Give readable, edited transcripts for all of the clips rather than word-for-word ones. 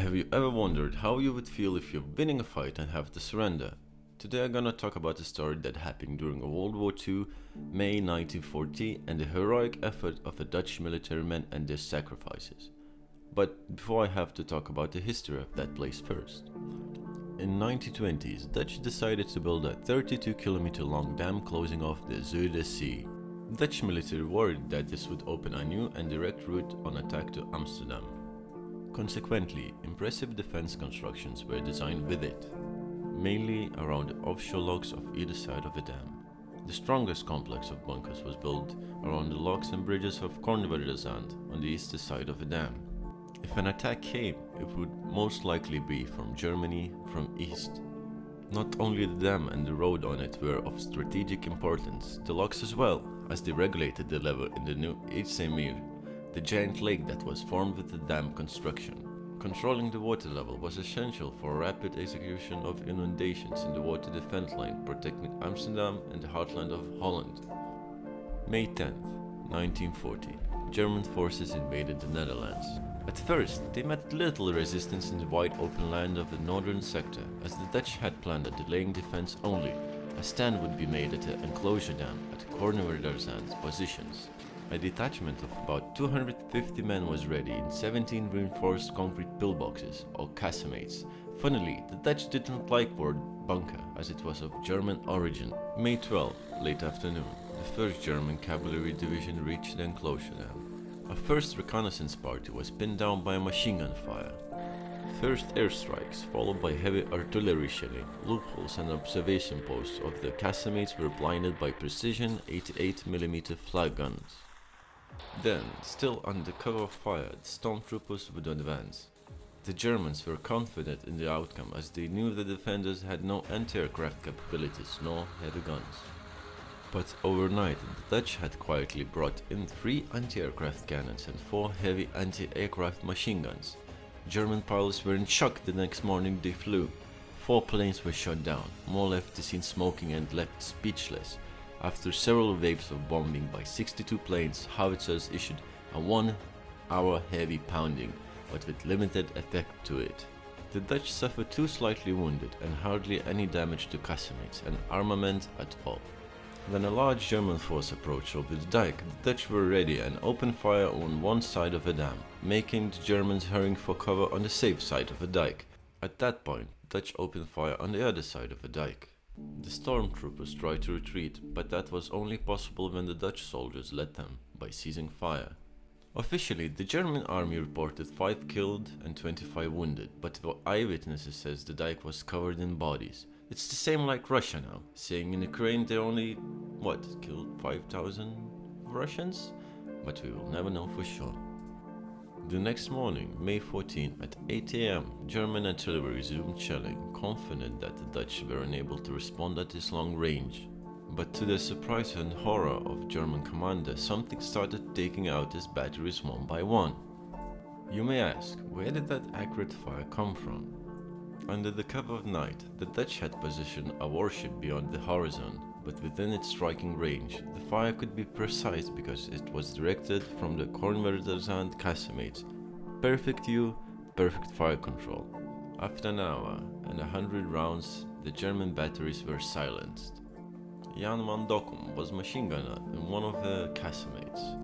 Have you ever wondered how you would feel if you're winning a fight and have to surrender? Today I'm gonna talk about a story that happened during World War II, May 1940, and the heroic effort of the Dutch military men and their sacrifices. But before I have to talk about the history of that place first. In 1920s, Dutch decided to build a 32-kilometer long dam closing off the Zuider Sea. The Dutch military worried that this would open a new and direct route on attack to Amsterdam. Consequently, impressive defense constructions were designed with it, mainly around the offshore locks of either side of the dam. The strongest complex of bunkers was built around the locks and bridges of Kornwerderzand on the eastern side of the dam. If an attack came, it would most likely be from Germany from east. Not only the dam and the road on it were of strategic importance, the locks as well, as they regulated the level in the new Eetsemir, the giant lake that was formed with the dam construction. Controlling the water level was essential for rapid execution of inundations in the water defense line protecting Amsterdam and the heartland of Holland. May 10th, 1940, German forces invaded the Netherlands. At first, they met little resistance in the wide open land of the northern sector, as the Dutch had planned a delaying defense only. A stand would be made at the enclosure dam at Kornwerderzand's positions. A detachment of about 250 men was ready in 17 reinforced concrete pillboxes, or casemates. Funnily, the Dutch didn't like word bunker, as it was of German origin. May 12, late afternoon, the 1st German Cavalry Division reached the enclosure dam. A first reconnaissance party was pinned down by a machine gun fire. First airstrikes, followed by heavy artillery shelling, loopholes and observation posts of the casemates were blinded by precision 88mm flak guns. Then, still under cover of fire, the stormtroopers would advance. The Germans were confident in the outcome as they knew the defenders had no anti-aircraft capabilities nor heavy guns. But overnight, the Dutch had quietly brought in 3 anti-aircraft cannons and 4 heavy anti-aircraft machine guns. German pilots were in shock the next morning they flew. 4 planes were shot down, more left the scene smoking and left speechless. After several waves of bombing by 62 planes, howitzers issued a 1-hour heavy pounding, but with limited effect to it. The Dutch suffered 2 slightly wounded and hardly any damage to casemates and armament at all. When a large German force approached over the dike, the Dutch were ready and opened fire on one side of the dam, making the Germans hurrying for cover on the safe side of the dike. At that point, the Dutch opened fire on the other side of the dike. The stormtroopers tried to retreat, but that was only possible when the Dutch soldiers led them, by ceasing fire. Officially, the German army reported 5 killed and 25 wounded, but the eyewitnesses says the dike was covered in bodies. It's the same like Russia now, saying in Ukraine they only, killed 5,000 Russians? But we will never know for sure. The next morning, May 14, at 8 am, German artillery resumed shelling, confident that the Dutch were unable to respond at this long range. But to the surprise and horror of German commander, something started taking out his batteries one by one. You may ask, where did that accurate fire come from? Under the cover of night, the Dutch had positioned a warship beyond the horizon, but within its striking range. The fire could be precise because it was directed from the Kornwerderzand casemates. Perfect view, perfect fire control. After an hour and 100 rounds, the German batteries were silenced. Jan van Dokkum was machine gunner in one of the casemates.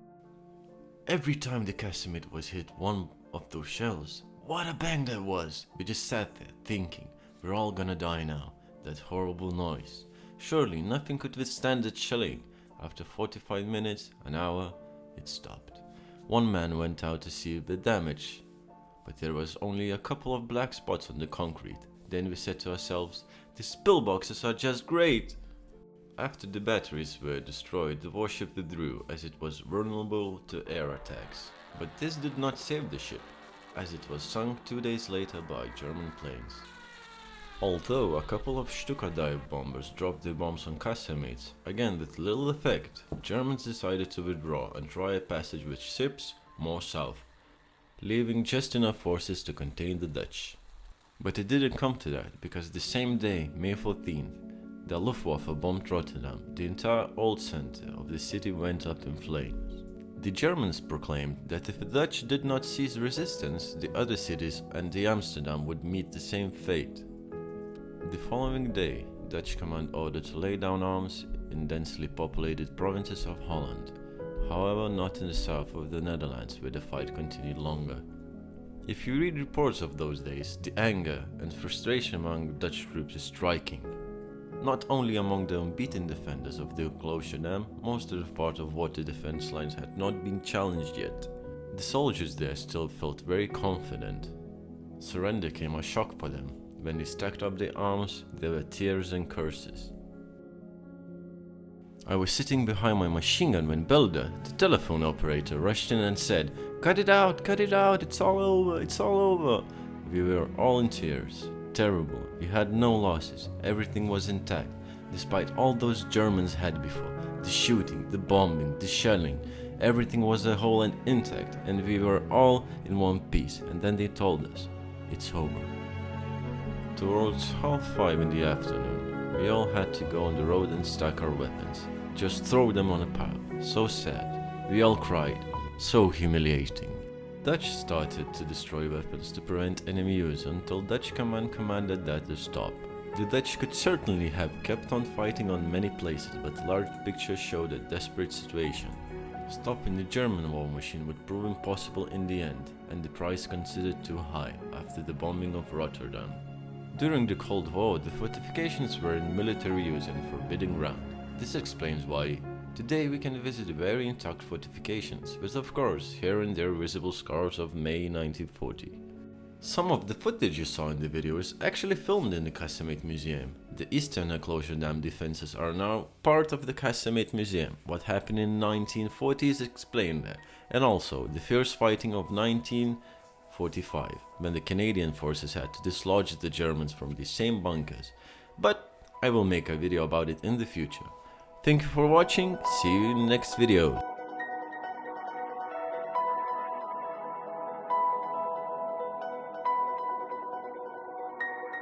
Every time the casemate was hit one of those shells, what a bang that was! We just sat there thinking, we're all gonna die now. That horrible noise. Surely nothing could withstand that shelling. After 45 minutes, an hour, it stopped. One man went out to see the damage, but there was only a couple of black spots on the concrete. Then we said to ourselves, these pillboxes are just great! After the batteries were destroyed, the warship withdrew as it was vulnerable to air attacks. But this did not save the ship, as it was sunk 2 days later by German planes. Although a couple of Stuka dive bombers dropped their bombs on casemates, again with little effect, Germans decided to withdraw and try a passage with ships more south, leaving just enough forces to contain the Dutch. But it didn't come to that, because the same day, May 14th, the Luftwaffe bombed Rotterdam. The entire old center of the city went up in flames. The Germans proclaimed that if the Dutch did not cease resistance, the other cities and the Amsterdam would meet the same fate. The following day, Dutch command ordered to lay down arms in densely populated provinces of Holland, however not in the south of the Netherlands where the fight continued longer. If you read reports of those days, the anger and frustration among Dutch troops is striking. Not only among the unbeaten defenders of the enclosure dam, most of the part of water defense lines had not been challenged yet. The soldiers there still felt very confident. Surrender came as a shock for them. When they stacked up their arms, there were tears and curses. I was sitting behind my machine gun when Belda, the telephone operator, rushed in and said, cut it out, it's all over, it's all over." We were all in tears. Terrible, we had no losses, everything was intact, despite all those Germans had before. The shooting, the bombing, the shelling, everything was a whole and intact, and we were all in one piece, and then they told us, it's over. Towards 5:30 in the afternoon, we all had to go on the road and stack our weapons. Just throw them on a pile. So sad. We all cried. So humiliating. Dutch started to destroy weapons to prevent enemy use until Dutch command commanded that to stop. The Dutch could certainly have kept on fighting on many places, but the large picture showed a desperate situation. Stopping the German war machine would prove impossible in the end, and the price considered too high after the bombing of Rotterdam. During the Cold War, the fortifications were in military use and forbidden ground. This explains why today we can visit very intact fortifications, with of course here and there visible scars of May 1940. Some of the footage you saw in the video is actually filmed in the Casemate Museum. The eastern enclosure dam defenses are now part of the Casemate Museum. What happened in 1940 is explained there, and also the fierce fighting of 1945, when the Canadian forces had to dislodge the Germans from the same bunkers. But I will make a video about it in the future. Thank you for watching, see you in the next video.